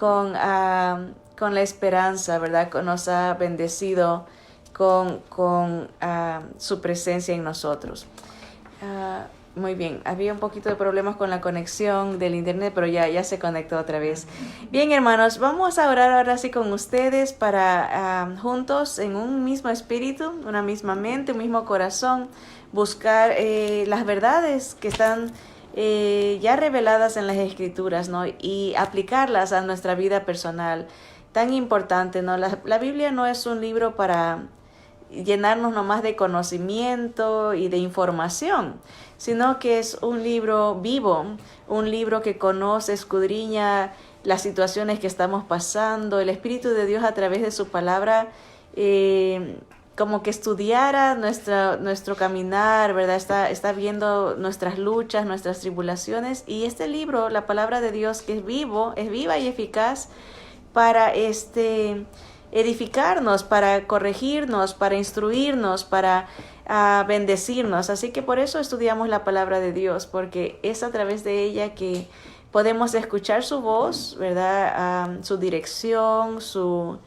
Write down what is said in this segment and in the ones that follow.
con la esperanza, ¿verdad? Nos ha bendecido con su presencia en nosotros. Muy bien, había un poquito de problemas con la conexión del internet, pero ya se conectó otra vez. Bien, hermanos, vamos a orar ahora sí con ustedes para juntos en un mismo espíritu, una misma mente, un mismo corazón, buscar las verdades que están ya reveladas en las Escrituras, ¿no? Y aplicarlas a nuestra vida personal. Tan importante, ¿no? La Biblia no es un libro para llenarnos nomás de conocimiento y de información, sino que es un libro vivo, un libro que conoce, escudriña las situaciones que estamos pasando. El Espíritu de Dios a través de su palabra como que estudiara nuestro caminar, ¿verdad? Está viendo nuestras luchas, nuestras tribulaciones, y este libro, la palabra de Dios, que es viva y eficaz para edificarnos, para corregirnos, para instruirnos, para bendecirnos. Así que por eso estudiamos la palabra de Dios, porque es a través de ella que podemos escuchar su voz, ¿verdad? Su dirección, su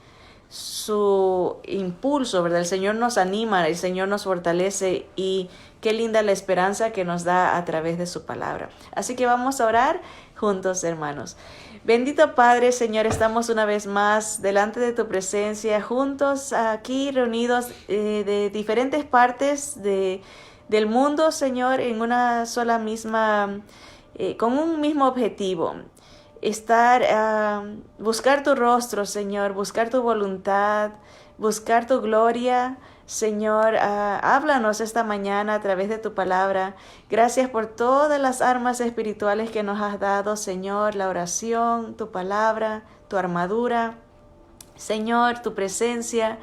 impulso, ¿verdad? El Señor nos anima, el Señor nos fortalece, y qué linda la esperanza que nos da a través de su palabra. Así que vamos a orar juntos, hermanos. Bendito Padre, Señor, estamos una vez más delante de tu presencia, juntos aquí reunidos de diferentes partes del mundo, Señor, en una sola misma, con un mismo objetivo. Buscar tu rostro, Señor, buscar tu voluntad, buscar tu gloria. Señor, háblanos esta mañana a través de tu palabra. Gracias por todas las armas espirituales que nos has dado, Señor, la oración, tu palabra, tu armadura, Señor, tu presencia,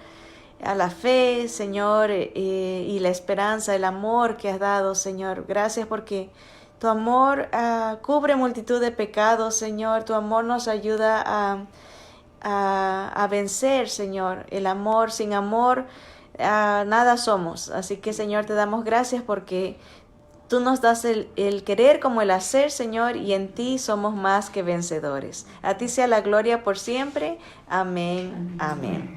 a la fe, Señor, y la esperanza, el amor que has dado, Señor. Gracias porque tu amor cubre multitud de pecados, Señor. Tu amor nos ayuda a vencer, Señor. El amor, sin amor, nada somos. Así que, Señor, te damos gracias porque tú nos das el querer como el hacer, Señor, y en ti somos más que vencedores. A ti sea la gloria por siempre. Amén. Amén.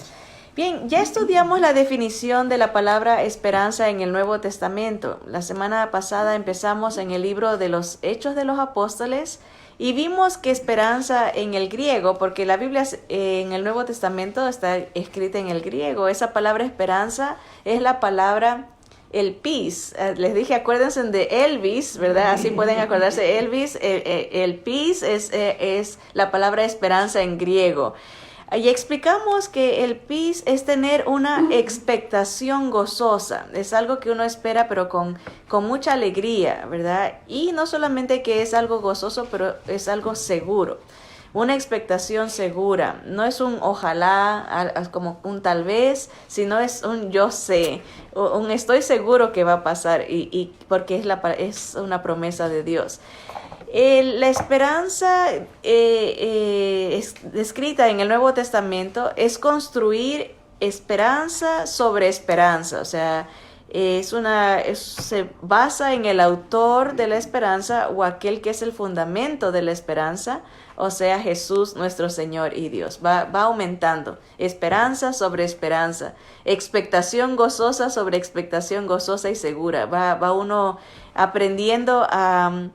Bien, ya estudiamos la definición de la palabra esperanza en el Nuevo Testamento. La semana pasada empezamos en el libro de los Hechos de los Apóstoles y vimos que esperanza en el griego, porque la Biblia en el Nuevo Testamento está escrita en el griego. Esa palabra esperanza es la palabra elpis. Les dije, acuérdense de Elvis, ¿verdad? Así pueden acordarse Elvis. Elpis es la palabra esperanza en griego. Y explicamos que el peace es tener una expectación gozosa. Es algo que uno espera, pero con mucha alegría, ¿verdad? Y no solamente que es algo gozoso, pero es algo seguro. Una expectación segura. No es un ojalá, como un tal vez, sino es un yo sé. Un estoy seguro que va a pasar, y porque es una promesa de Dios. La esperanza descrita en el Nuevo Testamento es construir esperanza sobre esperanza. O sea, se basa en el autor de la esperanza o aquel que es el fundamento de la esperanza, o sea, Jesús nuestro Señor y Dios. Va aumentando, esperanza sobre esperanza, expectación gozosa sobre expectación gozosa y segura. Va uno aprendiendo a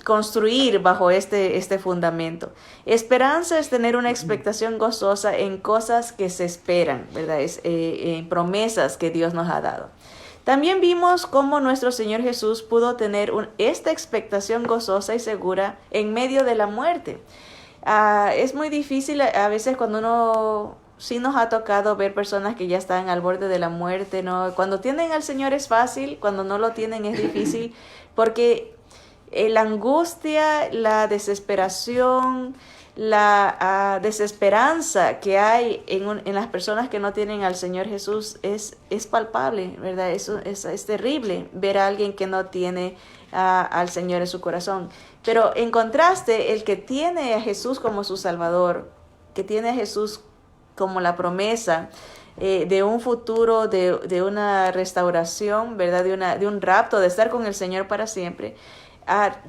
construir bajo este fundamento. Esperanza es tener una expectación gozosa en cosas que se esperan, ¿verdad? En promesas que Dios nos ha dado. También vimos cómo nuestro Señor Jesús pudo tener esta expectación gozosa y segura en medio de la muerte. Es muy difícil a veces cuando sí nos ha tocado ver personas que ya están al borde de la muerte, ¿no? Cuando tienen al Señor es fácil, cuando no lo tienen es difícil, porque la angustia, la desesperación, la desesperanza que hay en las personas que no tienen al Señor Jesús es palpable, ¿verdad? Eso es terrible ver a alguien que no tiene al Señor en su corazón. Pero en contraste, el que tiene a Jesús como su Salvador, que tiene a Jesús como la promesa de un futuro, de una restauración, ¿verdad? De un rapto, de estar con el Señor para siempre.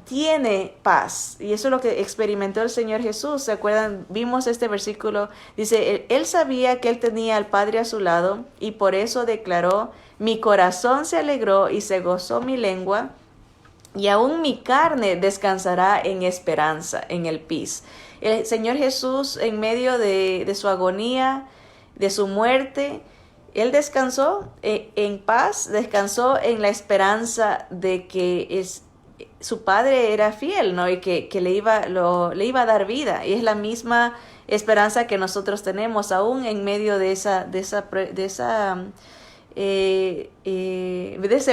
tiene paz. Y eso es lo que experimentó el Señor Jesús. ¿Se acuerdan? Vimos este versículo. Dice, él sabía que él tenía al Padre a su lado y por eso declaró, mi corazón se alegró y se gozó mi lengua y aún mi carne descansará en esperanza, en el peace. El Señor Jesús, en medio de su agonía, de su muerte, él descansó en paz, descansó en la esperanza de que su Padre era fiel, ¿no? Y que le iba a dar vida. Y es la misma esperanza que nosotros tenemos, aún en medio de ese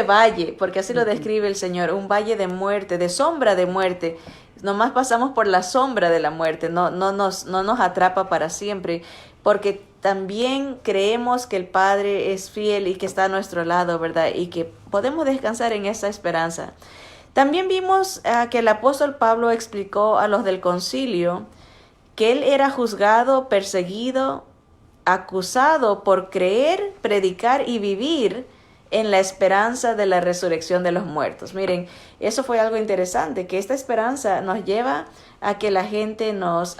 valle, porque así lo describe el Señor, un valle de muerte, de sombra de muerte. Nomás pasamos por la sombra de la muerte, no nos atrapa para siempre, porque también creemos que el Padre es fiel y que está a nuestro lado, ¿verdad? Y que podemos descansar en esa esperanza. También vimos que el apóstol Pablo explicó a los del concilio que él era juzgado, perseguido, acusado por creer, predicar y vivir en la esperanza de la resurrección de los muertos. Miren, eso fue algo interesante, que esta esperanza nos lleva a que la gente nos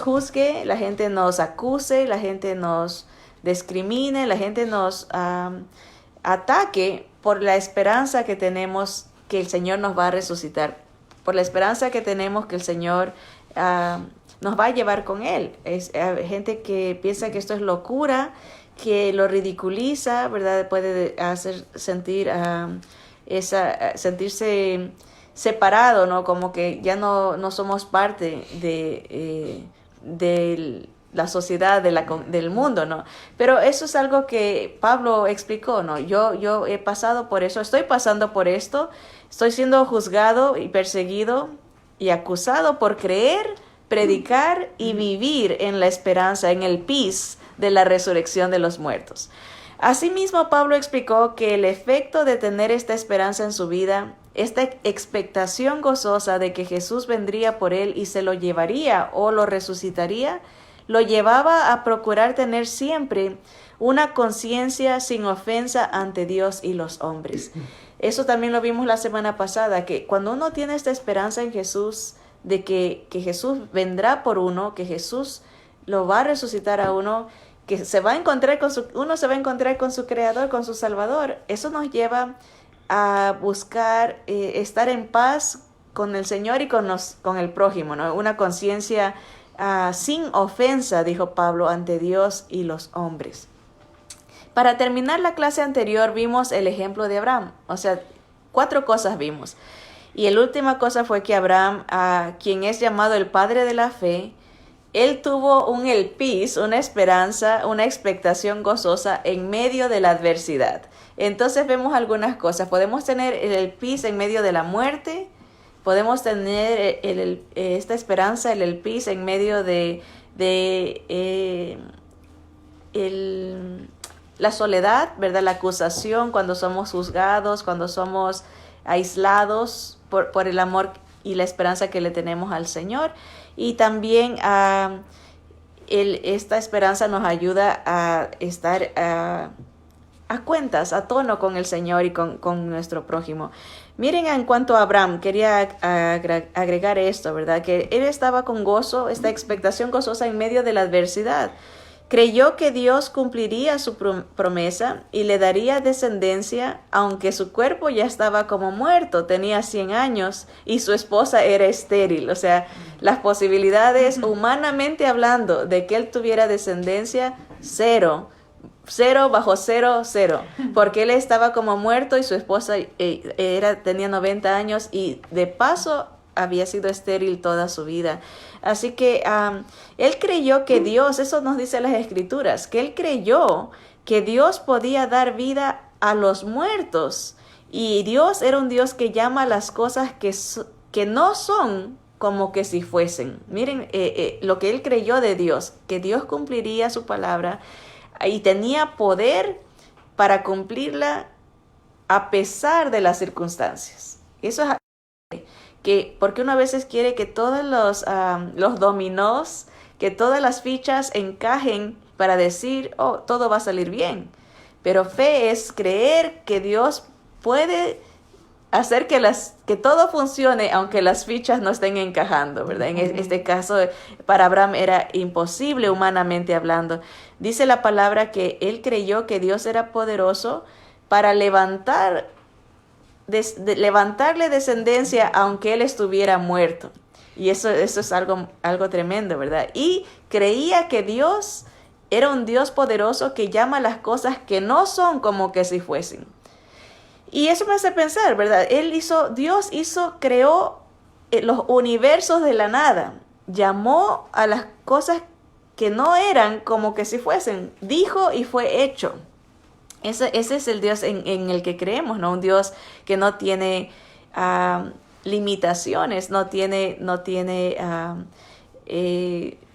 juzgue, la gente nos acuse, la gente nos discrimine, la gente nos ataque por la esperanza que tenemos que el Señor nos va a resucitar, por la esperanza que tenemos que el Señor nos va a llevar con Él. Es gente que piensa que esto es locura, que lo ridiculiza, ¿verdad? Puede hacer sentirse separado, ¿no? Como que ya no somos parte de la sociedad, del mundo, ¿no? Pero eso es algo que Pablo explicó, ¿no? Yo he pasado por eso, estoy pasando por esto, estoy siendo juzgado y perseguido y acusado por creer, predicar y vivir en la esperanza, en el peace de la resurrección de los muertos. Asimismo, Pablo explicó que el efecto de tener esta esperanza en su vida, esta expectación gozosa de que Jesús vendría por él y se lo llevaría o lo resucitaría, lo llevaba a procurar tener siempre una conciencia sin ofensa ante Dios y los hombres. Eso también lo vimos la semana pasada, que cuando uno tiene esta esperanza en Jesús, de que Jesús vendrá por uno, que Jesús lo va a resucitar a uno, que uno se va a encontrar con su Creador, con su Salvador, eso nos lleva a buscar estar en paz con el Señor y con el prójimo, ¿no? Una conciencia sin ofensa, dijo Pablo, ante Dios y los hombres. Para terminar la clase anterior vimos el ejemplo de Abraham, o sea, 4 cosas vimos. Y la última cosa fue que Abraham, quien es llamado el padre de la fe, él tuvo el peace, una esperanza, una expectación gozosa en medio de la adversidad. Entonces vemos algunas cosas. Podemos tener el peace en medio de la muerte, podemos tener esta esperanza, el peace en medio de la soledad, ¿verdad? La acusación, cuando somos juzgados, cuando somos aislados por el amor y la esperanza que le tenemos al Señor. Y también esta esperanza nos ayuda a estar a cuentas, a tono con el Señor y con nuestro prójimo. Miren, en cuanto a Abraham, quería agregar esto, ¿verdad? Que él estaba con gozo, esta expectación gozosa en medio de la adversidad. Creyó que Dios cumpliría su promesa y le daría descendencia, aunque su cuerpo ya estaba como muerto, tenía 100 años y su esposa era estéril. O sea, las posibilidades, humanamente hablando, de que él tuviera descendencia, 0 bajo 0, porque él estaba como muerto y su esposa tenía 90 años y de paso había sido estéril toda su vida. Así que él creyó que Dios, eso nos dice las Escrituras, que él creyó que Dios podía dar vida a los muertos. Y Dios era un Dios que llama las cosas que no son como que si fuesen. Miren lo que él creyó de Dios, que Dios cumpliría su palabra y tenía poder para cumplirla a pesar de las circunstancias. Eso es porque uno a veces quiere que todos los dominós, que todas las fichas encajen para decir, oh, todo va a salir bien. Pero fe es creer que Dios puede hacer que todo funcione aunque las fichas no estén encajando, ¿verdad? En este caso, para Abraham era imposible humanamente hablando. Dice la palabra que él creyó que Dios era poderoso para levantarle descendencia aunque él estuviera muerto. Y eso es algo tremendo, ¿verdad? Y creía que Dios era un Dios poderoso que llama las cosas que no son como que si fuesen. Y eso me hace pensar, ¿verdad? Dios creó los universos de la nada. Llamó a las cosas que no eran como que si fuesen. Dijo y fue hecho. Ese es el Dios en el que creemos, ¿no? Un Dios que no tiene limitaciones, no tiene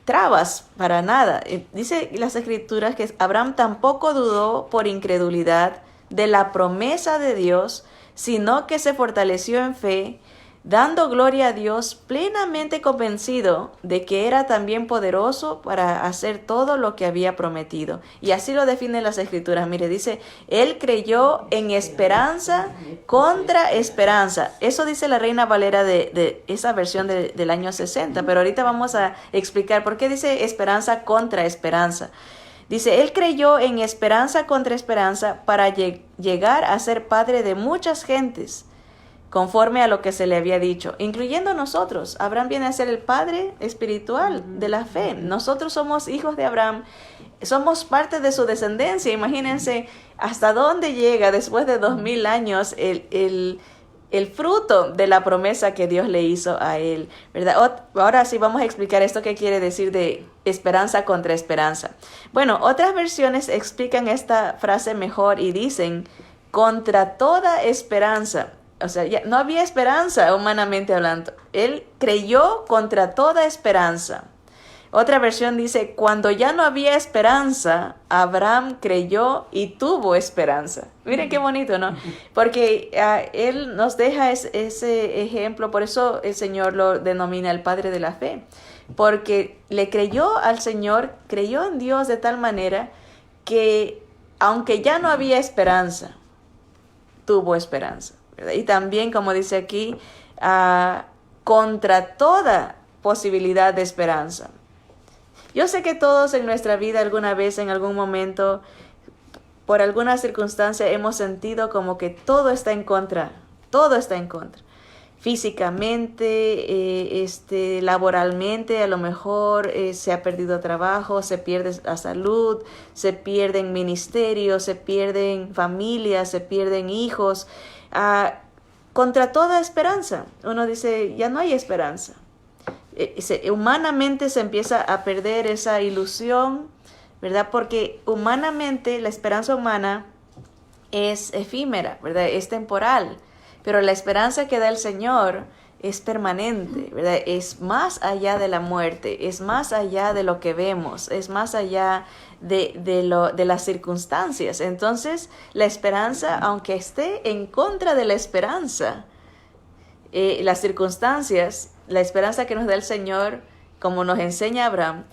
trabas para nada. Dice las Escrituras que Abraham tampoco dudó por incredulidad de la promesa de Dios, sino que se fortaleció en fe, dando gloria a Dios, plenamente convencido de que era también poderoso para hacer todo lo que había prometido. Y así lo definen las Escrituras. Mire, dice, él creyó en esperanza contra esperanza. Eso dice la Reina Valera de esa versión del año 60, pero ahorita vamos a explicar por qué dice esperanza contra esperanza. Dice, él creyó en esperanza contra esperanza para llegar a ser padre de muchas gentes, conforme a lo que se le había dicho, incluyendo nosotros. Abraham viene a ser el padre espiritual de la fe. Nosotros somos hijos de Abraham, somos parte de su descendencia. Imagínense hasta dónde llega después de 2000 años el fruto de la promesa que Dios le hizo a él, ¿verdad? Ahora sí vamos a explicar esto que quiere decir de esperanza contra esperanza. Bueno, otras versiones explican esta frase mejor y dicen, contra toda esperanza. O sea, ya no había esperanza humanamente hablando. Él creyó contra toda esperanza. Otra versión dice, cuando ya no había esperanza, Abraham creyó y tuvo esperanza. Miren qué bonito, ¿no? Porque él nos deja ese ejemplo, por eso el Señor lo denomina el Padre de la Fe. Porque le creyó al Señor, creyó en Dios de tal manera que aunque ya no había esperanza, tuvo esperanza, ¿verdad? Y también, como dice aquí, contra toda posibilidad de esperanza. Yo sé que todos en nuestra vida alguna vez, en algún momento, por alguna circunstancia, hemos sentido como que todo está en contra. Todo está en contra. Físicamente, laboralmente, a lo mejor se ha perdido trabajo, se pierde la salud, se pierden ministerios, se pierden familias, se pierden hijos. Contra toda esperanza. Uno dice, ya no hay esperanza. Humanamente se empieza a perder esa ilusión, ¿verdad? Porque humanamente la esperanza humana es efímera, ¿verdad? Es temporal, pero la esperanza que da el Señor es permanente, ¿verdad? Es más allá de la muerte, es más allá de lo que vemos, es más allá de las circunstancias. Entonces, la esperanza, aunque esté en contra de la esperanza, las circunstancias, la esperanza que nos da el Señor, como nos enseña Abraham,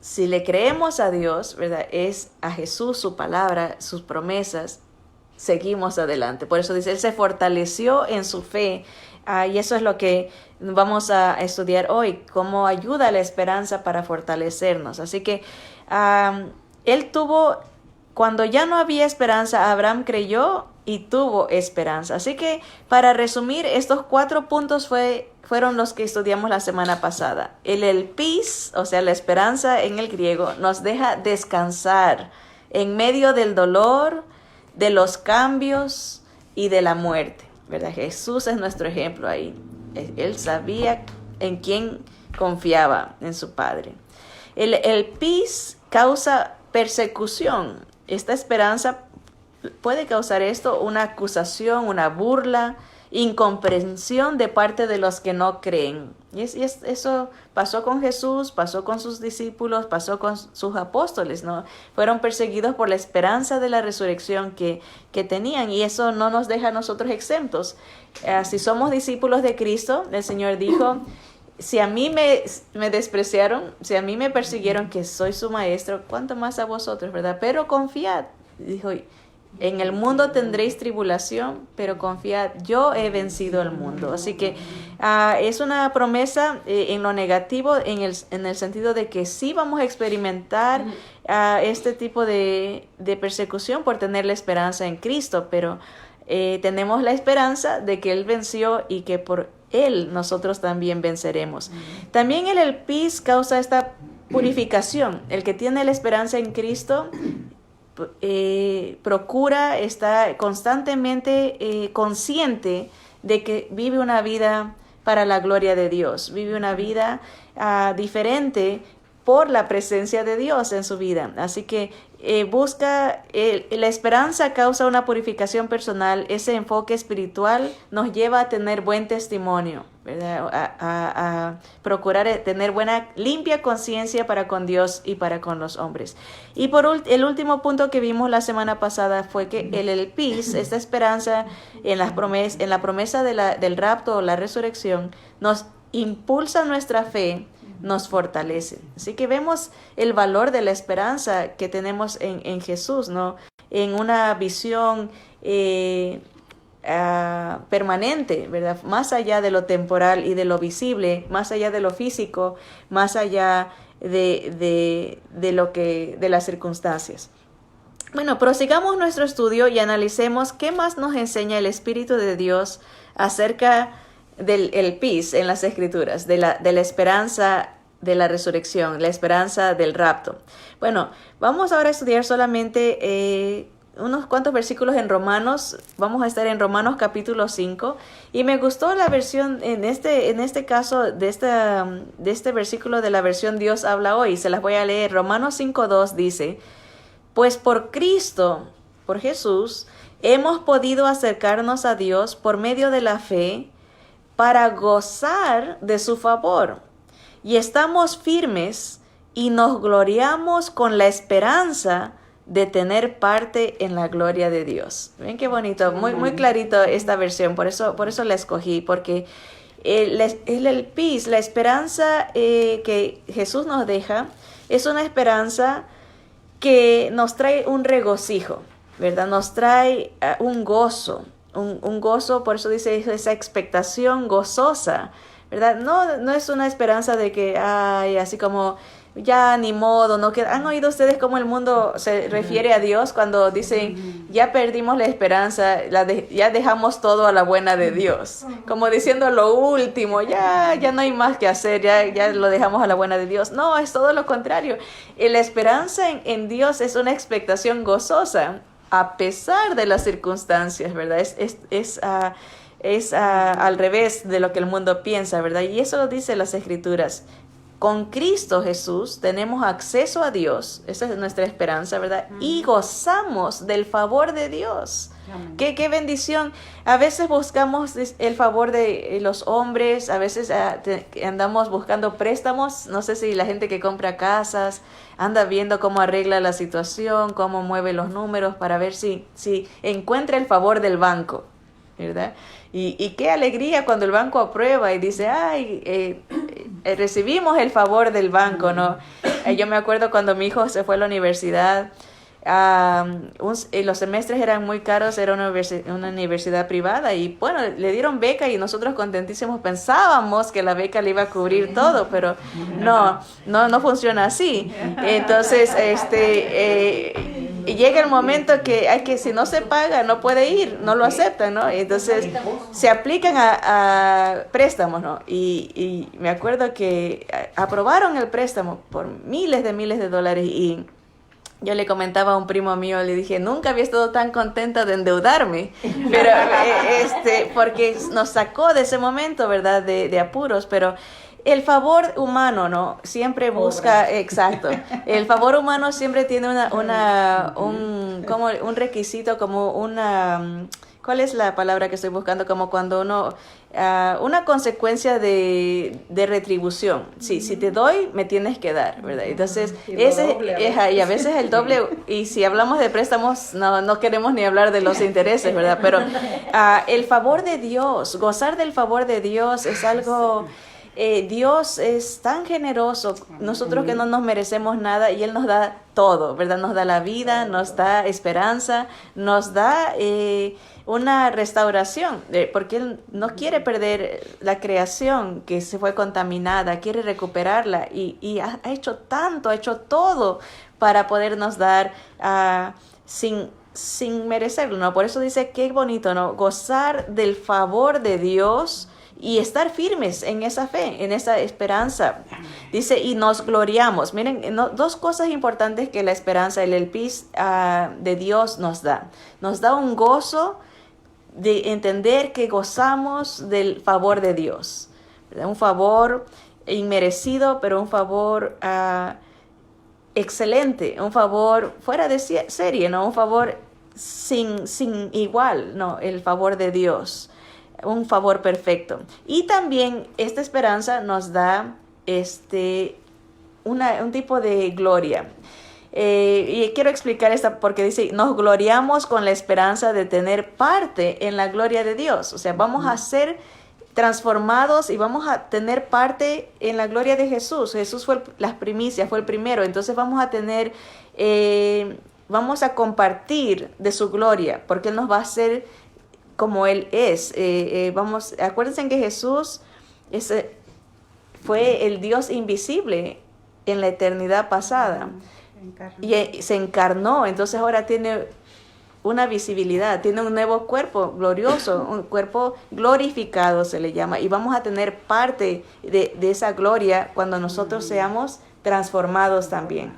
si le creemos a Dios, ¿verdad? Es a Jesús, su palabra, sus promesas, seguimos adelante. Por eso dice, él se fortaleció en su fe. Y eso es lo que vamos a estudiar hoy, cómo ayuda la esperanza para fortalecernos. Así que él tuvo, cuando ya no había esperanza, Abraham creyó y tuvo esperanza. Así que para resumir, estos 4 puntos fueron los que estudiamos la semana pasada. El peace, o sea, la esperanza en el griego, nos deja descansar en medio del dolor, de los cambios y de la muerte, ¿verdad? Jesús es nuestro ejemplo ahí. Él sabía en quién confiaba, en su Padre. El peace causa persecución. Esta esperanza puede causar esto, una acusación, una burla, incomprensión de parte de los que no creen. Y eso pasó con Jesús, pasó con sus discípulos, pasó con sus apóstoles, ¿no? Fueron perseguidos por la esperanza de la resurrección que tenían, y eso no nos deja a nosotros exentos. Si somos discípulos de Cristo, el Señor dijo, si a mí me despreciaron, si a mí me persiguieron, que soy su maestro, ¿cuánto más a vosotros, verdad? Pero confiad, dijo, En el mundo tendréis tribulación, pero confiad, yo he vencido al mundo. Así que es una promesa en lo negativo, en el sentido de que sí vamos a experimentar este tipo de persecución por tener la esperanza en Cristo, pero tenemos la esperanza de que Él venció y que por Él nosotros también venceremos. También el peace causa esta purificación. El que tiene la esperanza en Cristo procura estar constantemente consciente de que vive una vida para la gloria de Dios, vive una vida diferente por la presencia de Dios en su vida. Así que la esperanza causa una purificación personal. Ese enfoque espiritual nos lleva a tener buen testimonio, ¿verdad? A procurar tener buena, limpia conciencia para con Dios y para con los hombres. Y el último punto que vimos la semana pasada fue que el peace, esta esperanza en la promesa del rapto o la resurrección, nos impulsa nuestra fe, nos fortalece. Así que vemos el valor de la esperanza que tenemos en Jesús, ¿no? En una visión permanente, ¿verdad? Más allá de lo temporal y de lo visible, más allá de lo físico, más allá de las circunstancias. Bueno, prosigamos nuestro estudio y analicemos qué más nos enseña el Espíritu de Dios acerca del peace en las Escrituras, de la esperanza de la resurrección, la esperanza del rapto. Bueno, vamos ahora a estudiar solamente unos cuantos versículos en Romanos. Vamos a estar en Romanos capítulo 5, y me gustó la versión, en este caso, de este versículo de la versión Dios habla hoy. Se las voy a leer. Romanos 5:2 dice: pues por Cristo, por Jesús, hemos podido acercarnos a Dios por medio de la fe, para gozar de su favor. Y estamos firmes y nos gloriamos con la esperanza de tener parte en la gloria de Dios. ¿Ven qué bonito? Muy, muy clarito esta versión. Por eso la escogí, porque el peace, la esperanza que Jesús nos deja, es una esperanza que nos trae un regocijo, ¿verdad? Nos trae un gozo. Un gozo, por eso dice esa expectación gozosa, ¿verdad? No es una esperanza de que, así como, ya ni modo, no queda. ¿Han oído ustedes cómo el mundo se refiere a Dios cuando dicen, ya perdimos la esperanza, ya dejamos todo a la buena de Dios? Como diciendo lo último, ya no hay más que hacer, ya lo dejamos a la buena de Dios. No, es todo lo contrario. La esperanza en Dios es una expectación gozosa, a pesar de las circunstancias, ¿verdad? Es al revés de lo que el mundo piensa, ¿verdad? Y eso lo dice las Escrituras. Con Cristo Jesús tenemos acceso a Dios, esa es nuestra esperanza, ¿verdad? Y gozamos del favor de Dios. Qué bendición. A veces buscamos el favor de los hombres, a veces andamos buscando préstamos. No sé si la gente que compra casas anda viendo cómo arregla la situación, cómo mueve los números para ver si encuentra el favor del banco, ¿verdad? Y qué alegría cuando el banco aprueba y dice, recibimos el favor del banco, ¿no? Yo me acuerdo cuando mi hijo se fue a la universidad, los semestres eran muy caros, era una universidad privada, y bueno, le dieron beca y nosotros contentísimos pensábamos que la beca le iba a cubrir todo, pero no funciona así. Entonces, llega el momento que si no se paga no puede ir, no lo aceptan, ¿no? Entonces se aplican a préstamos, ¿no? Y me acuerdo que aprobaron el préstamo por miles de dólares, y yo le comentaba a un primo mío, le dije, nunca había estado tan contenta de endeudarme, pero porque nos sacó de ese momento, ¿verdad? De apuros, pero el favor humano, ¿no? Siempre busca, exacto. El favor humano siempre tiene un requisito, como una, ¿cuál es la palabra que estoy buscando? Como cuando uno, una consecuencia de retribución. Sí, si te doy, me tienes que dar, ¿verdad? Entonces, y a veces el doble, y si hablamos de préstamos, no queremos ni hablar de los intereses, ¿verdad? Pero el favor de Dios, gozar del favor de Dios es algo Dios es tan generoso, nosotros que no nos merecemos nada y Él nos da todo, ¿verdad? Nos da la vida, nos da esperanza, nos da una restauración, porque Él no quiere perder la creación que se fue contaminada, quiere recuperarla y ha hecho tanto, ha hecho todo para podernos dar sin merecerlo, ¿no? Por eso dice, qué bonito, ¿no? Gozar del favor de Dios y estar firmes en esa fe, en esa esperanza. Dice, y nos gloriamos. Miren, dos cosas importantes que la esperanza, el peace de Dios nos da. Nos da un gozo de entender que gozamos del favor de Dios, ¿verdad? Un favor inmerecido, pero un favor excelente, un favor fuera de serie, ¿no? Un favor sin igual, ¿no? El favor de Dios, un favor perfecto. Y también esta esperanza nos da un tipo de gloria. Y quiero explicar esta porque dice, nos gloriamos con la esperanza de tener parte en la gloria de Dios. O sea, vamos a ser transformados y vamos a tener parte en la gloria de Jesús. Jesús fue las primicias, fue el primero. Entonces vamos a tener, vamos a compartir de su gloria, porque Él nos va a hacer como Él es. Acuérdense que Jesús fue el Dios invisible en la eternidad pasada. Y se encarnó, entonces ahora tiene una visibilidad, tiene un nuevo cuerpo glorioso, un cuerpo glorificado se le llama, y vamos a tener parte de esa gloria cuando nosotros seamos transformados también.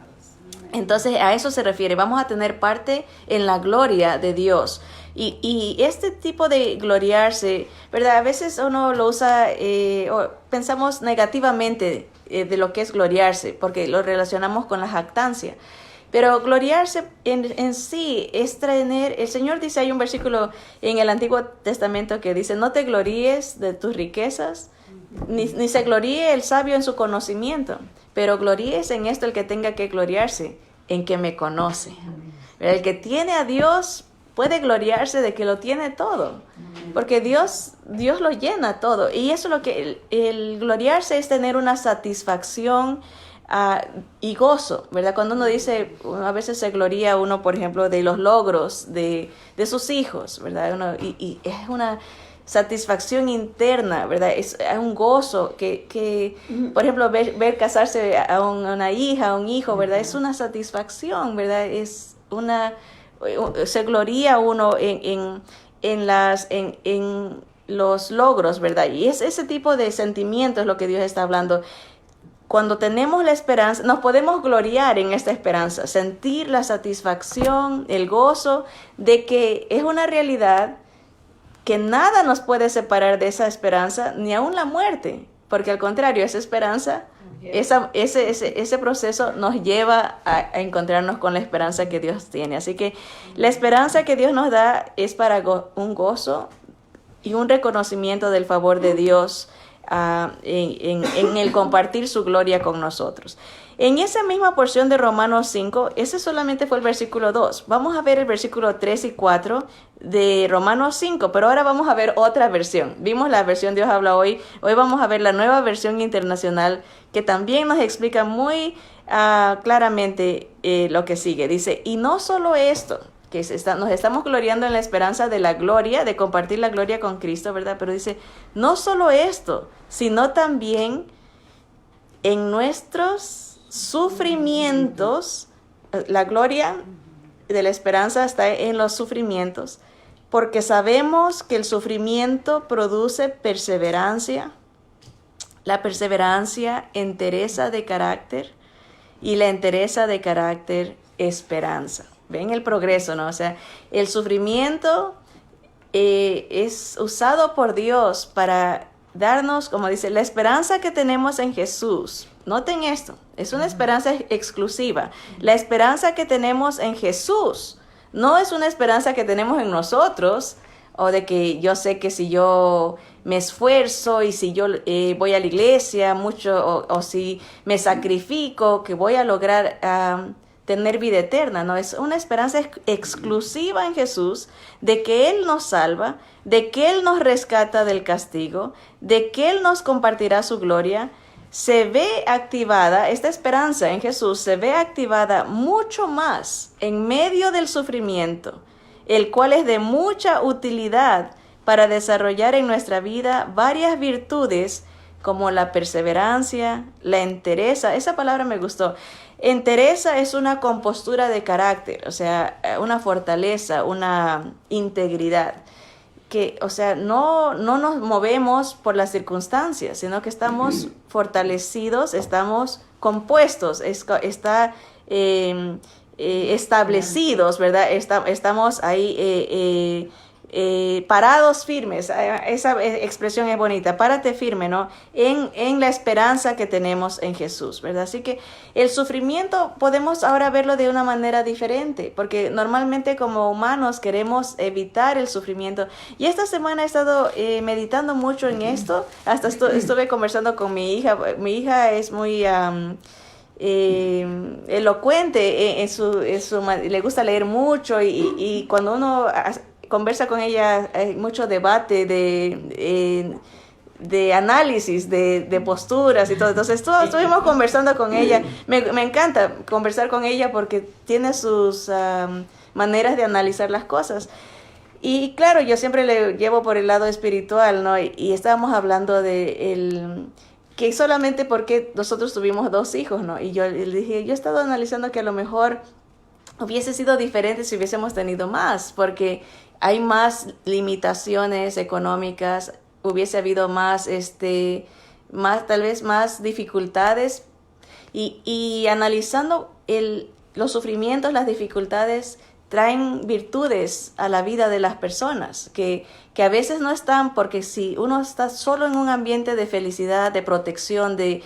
Entonces a eso se refiere, vamos a tener parte en la gloria de Dios. Y este tipo de gloriarse, ¿verdad? A veces uno lo usa, o pensamos negativamente de lo que es gloriarse, porque lo relacionamos con la jactancia. Pero gloriarse en sí es tener, el Señor dice, hay un versículo en el Antiguo Testamento que dice, no te gloríes de tus riquezas, ni se gloríe el sabio en su conocimiento, pero gloríes en esto el que tenga que gloriarse, en que me conoce. El que tiene a Dios puede gloriarse de que lo tiene todo, porque Dios lo llena todo. Y eso es lo que el gloriarse es tener una satisfacción y gozo, ¿verdad? Cuando uno dice, a veces se gloria uno, por ejemplo, de los logros de sus hijos, ¿verdad? Y es una satisfacción interna, ¿verdad? Es un gozo que por ejemplo, ver casarse a una hija, a un hijo, ¿verdad? Es una satisfacción, ¿verdad? Se gloria uno en los logros, ¿verdad? Y es ese tipo de sentimientos lo que Dios está hablando. Cuando tenemos la esperanza, nos podemos gloriar en esta esperanza, sentir la satisfacción, el gozo de que es una realidad, que nada nos puede separar de esa esperanza, ni aun la muerte, porque al contrario, esa esperanza, ese proceso nos lleva a encontrarnos con la esperanza que Dios tiene. Así que la esperanza que Dios nos da es para un gozo y un reconocimiento del favor de Dios en el compartir su gloria con nosotros. En esa misma porción de Romanos 5, ese solamente fue el versículo 2. Vamos a ver el versículo 3 y 4 de Romanos 5, pero ahora vamos a ver otra versión. Vimos la versión Dios habla hoy vamos a ver la nueva versión internacional que también nos explica muy claramente lo que sigue. Dice, y no solo esto, que nos estamos gloriando en la esperanza de la gloria, de compartir la gloria con Cristo, ¿verdad? Pero dice, no solo esto, sino también en nuestros sufrimientos. La gloria de la esperanza está en los sufrimientos, porque sabemos que el sufrimiento produce perseverancia, la perseverancia entereza de carácter y la entereza de carácter esperanza. Ven el progreso, ¿no? O sea, el sufrimiento es usado por Dios para darnos, como dice, la esperanza que tenemos en Jesús. Noten esto, es una esperanza exclusiva. La esperanza que tenemos en Jesús no es una esperanza que tenemos en nosotros, o de que yo sé que si yo me esfuerzo y si yo voy a la iglesia mucho o si me sacrifico, que voy a lograr tener vida eterna, ¿no? Es una esperanza exclusiva en Jesús, de que Él nos salva, de que Él nos rescata del castigo, de que Él nos compartirá su gloria. Se ve activada, esta esperanza en Jesús se ve activada mucho más en medio del sufrimiento, el cual es de mucha utilidad para desarrollar en nuestra vida varias virtudes como la perseverancia, la entereza. Esa palabra me gustó. Entereza es una compostura de carácter, o sea, una fortaleza, una integridad. Que, o sea, no nos movemos por las circunstancias, sino que estamos fortalecidos, estamos compuestos, establecidos, ¿verdad? Estamos ahí parados firmes. Esa expresión es bonita, párate firme, ¿no? En la esperanza que tenemos en Jesús, ¿verdad? Así que el sufrimiento podemos ahora verlo de una manera diferente, porque normalmente como humanos queremos evitar el sufrimiento. Y esta semana he estado meditando mucho en esto, hasta estuve conversando con mi hija. Mi hija es muy elocuente, le gusta leer mucho, y cuando uno conversa con ella, hay mucho debate de análisis, de posturas y todo. Entonces estuvimos conversando con ella. Me encanta conversar con ella porque tiene sus maneras de analizar las cosas. Y claro, yo siempre le llevo por el lado espiritual, ¿no? Y estábamos hablando de que solamente porque nosotros tuvimos 2 hijos, ¿no? Y yo le dije, yo he estado analizando que a lo mejor hubiese sido diferente si hubiésemos tenido más, porque hay más limitaciones económicas, hubiese habido más, tal vez más dificultades, y analizando los sufrimientos, las dificultades traen virtudes a la vida de las personas, que a veces no están, porque si uno está solo en un ambiente de felicidad, de protección, de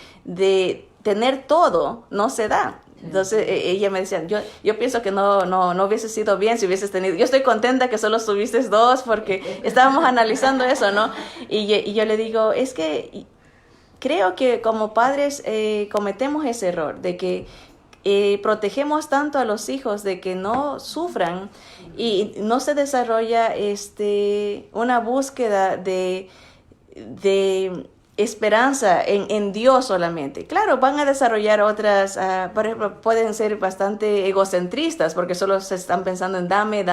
tener todo, no se da. Entonces ella me decía, yo pienso que no hubiese sido bien si hubieses tenido. Yo estoy contenta que solo tuviste 2, porque estábamos analizando eso, ¿no? Y yo le digo, es que creo que como padres cometemos ese error de que protegemos tanto a los hijos de que no sufran, y no se desarrolla una búsqueda de esperanza en Dios solamente. Claro, van a desarrollar otras, por ejemplo, pueden ser bastante egocentristas porque solo se están pensando en dame,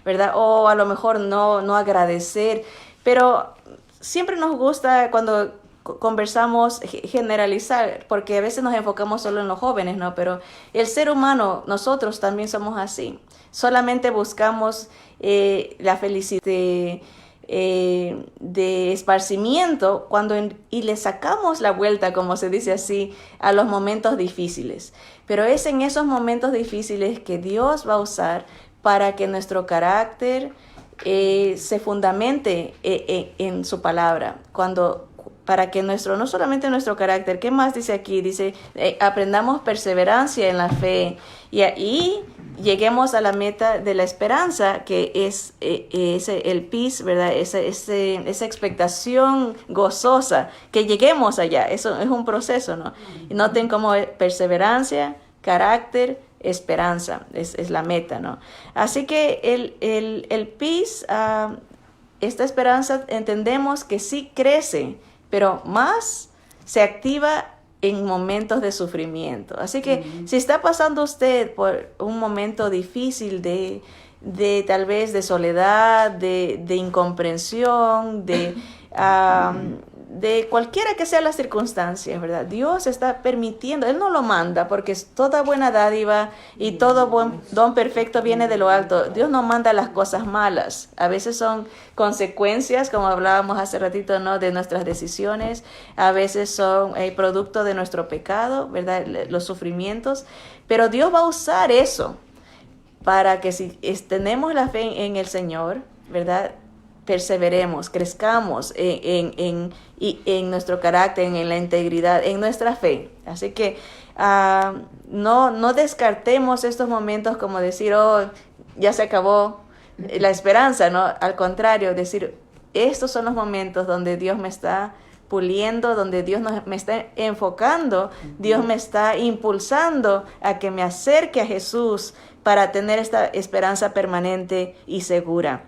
¿verdad? O a lo mejor no agradecer, pero siempre nos gusta cuando conversamos generalizar, porque a veces nos enfocamos solo en los jóvenes, ¿no? Pero el ser humano, nosotros también somos así. Solamente buscamos la felicidad de esparcimiento y le sacamos la vuelta, como se dice así, a los momentos difíciles. Pero es en esos momentos difíciles que Dios va a usar para que nuestro carácter se fundamente en su palabra, para que no solamente nuestro carácter, ¿qué más dice aquí? Dice, aprendamos perseverancia en la fe, y ahí lleguemos a la meta de la esperanza, que es el peace, ¿verdad? Esa expectación gozosa, que lleguemos allá. Eso es un proceso, ¿no? Y noten cómo perseverancia, carácter, esperanza, es la meta, ¿no? Así que el peace, esta esperanza, entendemos que sí crece, pero más se activa en momentos de sufrimiento. Así que si está pasando usted por un momento difícil de tal vez de soledad, de incomprensión, de cualquiera que sea las circunstancias, ¿verdad? Dios está permitiendo, Él no lo manda, porque toda buena dádiva y todo buen don perfecto viene de lo alto. Dios no manda las cosas malas. A veces son consecuencias, como hablábamos hace ratito, ¿no? De nuestras decisiones. A veces son producto de nuestro pecado, ¿verdad? Los sufrimientos. Pero Dios va a usar eso para que si tenemos la fe en el Señor, ¿verdad?, perseveremos, crezcamos en nuestro carácter, en la integridad, en nuestra fe. Así que no descartemos estos momentos como decir, oh, ya se acabó la esperanza, ¿no? Al contrario, decir, estos son los momentos donde Dios me está puliendo, donde Dios me está enfocando, Dios me está impulsando a que me acerque a Jesús para tener esta esperanza permanente y segura.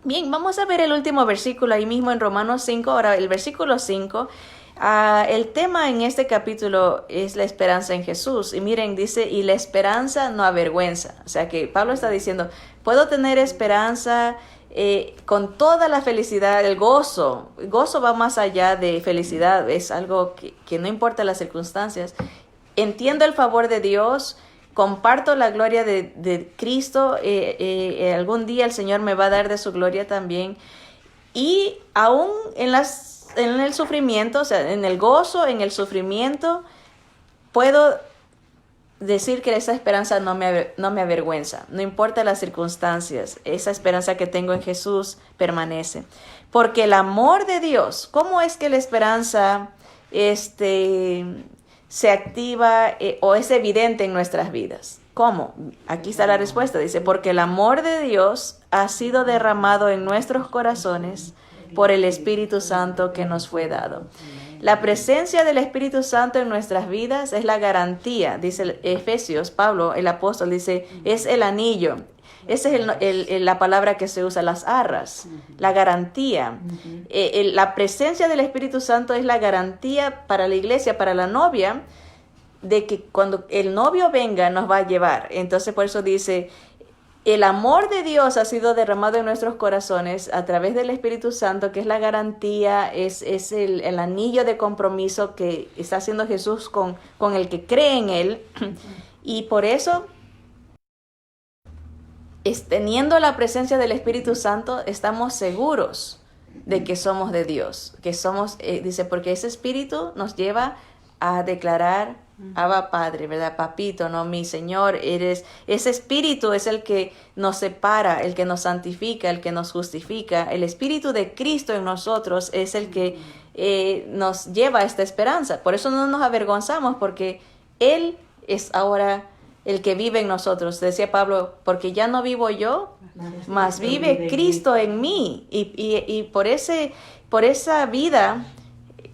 Bien, vamos a ver el último versículo ahí mismo en Romanos 5, ahora el versículo 5. El tema en este capítulo es la esperanza en Jesús. Y miren, dice, y la esperanza no avergüenza. O sea que Pablo está diciendo, puedo tener esperanza con toda la felicidad, el gozo. El gozo va más allá de felicidad, es algo que no importa las circunstancias. Entiendo el favor de Dios, comparto la gloria de Cristo. Algún día el Señor me va a dar de su gloria también. Y aún en el sufrimiento, o sea, en el gozo, en el sufrimiento, puedo decir que esa esperanza no me avergüenza. No importa las circunstancias, esa esperanza que tengo en Jesús permanece. Porque el amor de Dios, ¿cómo es que la esperanza se activa o es evidente en nuestras vidas? ¿Cómo? Aquí está la respuesta. Dice, porque el amor de Dios ha sido derramado en nuestros corazones por el Espíritu Santo que nos fue dado. La presencia del Espíritu Santo en nuestras vidas es la garantía, dice Efesios, Pablo, el apóstol, dice, es el anillo. Esa es la palabra que se usa, las arras, la garantía. La presencia del Espíritu Santo es la garantía para la iglesia, para la novia, de que cuando el novio venga nos va a llevar. Entonces por eso dice, el amor de Dios ha sido derramado en nuestros corazones a través del Espíritu Santo, que es la garantía, es el anillo de compromiso que está haciendo Jesús con el que cree en Él. Y por eso, teniendo la presencia del Espíritu Santo, estamos seguros de que somos de Dios. Que somos, dice, porque ese Espíritu nos lleva a declarar, Abba Padre, ¿verdad? Papito, no, mi Señor, ese Espíritu es el que nos separa, el que nos santifica, el que nos justifica. El Espíritu de Cristo en nosotros es el que nos lleva a esta esperanza. Por eso no nos avergonzamos, porque Él es ahora el que vive en nosotros. Decía Pablo, porque ya no vivo yo, mas vive Cristo en mí. Y por esa vida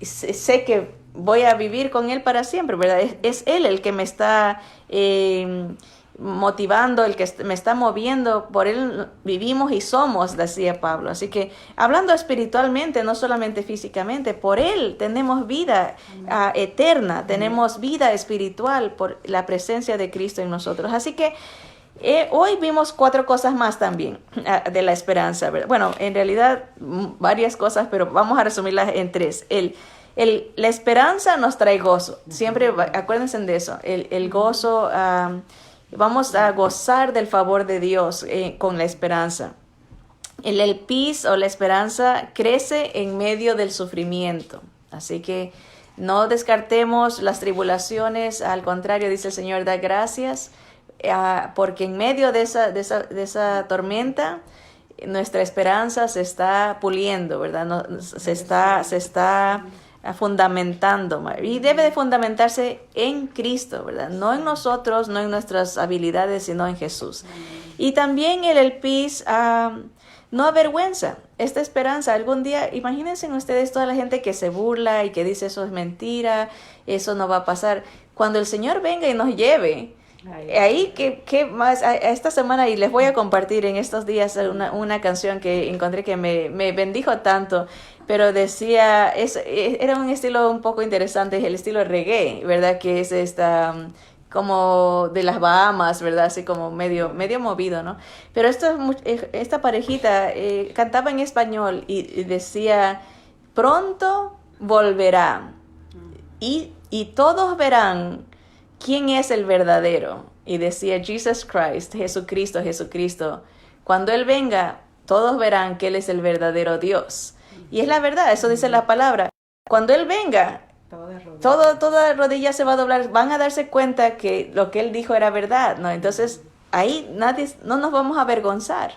sé que voy a vivir con Él para siempre, ¿verdad? Es Él el que me está motivando, el que me está moviendo. Por Él vivimos y somos, decía Pablo. Así que hablando espiritualmente, no solamente físicamente, por Él tenemos vida eterna, tenemos vida espiritual por la presencia de Cristo en nosotros. Así que hoy vimos 4 cosas más también de la esperanza, ¿verdad? Bueno, en realidad varias cosas, pero vamos a resumirlas en 3. La esperanza nos trae gozo. Siempre acuérdense de eso. El gozo, vamos a gozar del favor de Dios con la esperanza. El peace o la esperanza crece en medio del sufrimiento. Así que no descartemos las tribulaciones. Al contrario, dice el Señor, da gracias, porque en medio de esa tormenta, nuestra esperanza se está puliendo, ¿verdad? Se está fundamentando, y debe de fundamentarse en Cristo, ¿verdad? No en nosotros, no en nuestras habilidades, sino en Jesús. Y también el peace no avergüenza. Esta esperanza, algún día, imagínense ustedes toda la gente que se burla y que dice eso es mentira, eso no va a pasar. Cuando el Señor venga y nos lleve, ahí ¿qué más? Esta semana, y les voy a compartir en estos días una canción que encontré que me bendijo tanto, pero decía, era un estilo un poco interesante, el estilo reggae, ¿verdad? Que es como de las Bahamas, ¿verdad? Así como medio movido, ¿no? Pero esta parejita cantaba en español y decía, pronto volverá y todos verán quién es el verdadero. Y decía, Jesus Christ, Jesucristo. Cuando Él venga, todos verán que Él es el verdadero Dios. Y es la verdad, eso dice la palabra. Cuando Él venga, toda rodilla se va a doblar, van a darse cuenta que lo que Él dijo era verdad, ¿no? Entonces, ahí no nos vamos a avergonzar,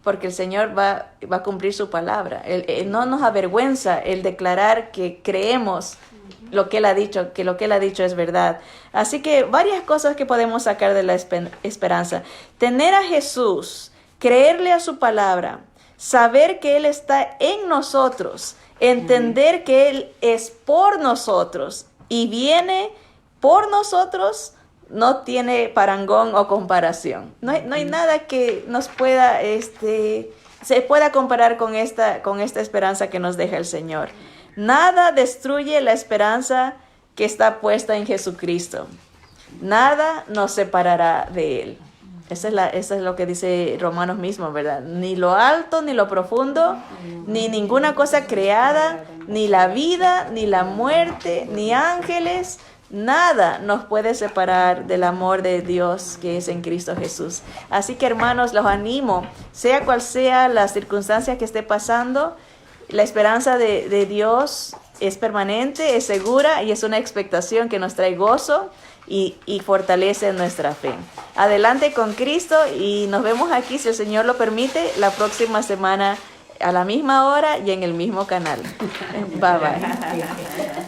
porque el Señor va a cumplir su palabra. Él no nos avergüenza el declarar que creemos lo que Él ha dicho, que lo que Él ha dicho es verdad. Así que varias cosas que podemos sacar de la esperanza. Tener a Jesús, creerle a su palabra, saber que Él está en nosotros, Entender que Él es por nosotros y viene por nosotros no tiene parangón o comparación. No hay nada que nos pueda, se pueda comparar con esta esperanza que nos deja el Señor. Nada destruye la esperanza que está puesta en Jesucristo. Nada nos separará de Él. Eso es lo que dice Romanos mismo, ¿verdad? Ni lo alto, ni lo profundo, ni ninguna cosa creada, ni la vida, ni la muerte, ni ángeles, nada nos puede separar del amor de Dios que es en Cristo Jesús. Así que, hermanos, los animo, sea cual sea la circunstancia que esté pasando, la esperanza de Dios es permanente, es segura y es una expectación que nos trae gozo y fortalece nuestra fe. Adelante con Cristo y nos vemos aquí, si el Señor lo permite, la próxima semana a la misma hora y en el mismo canal. Bye bye.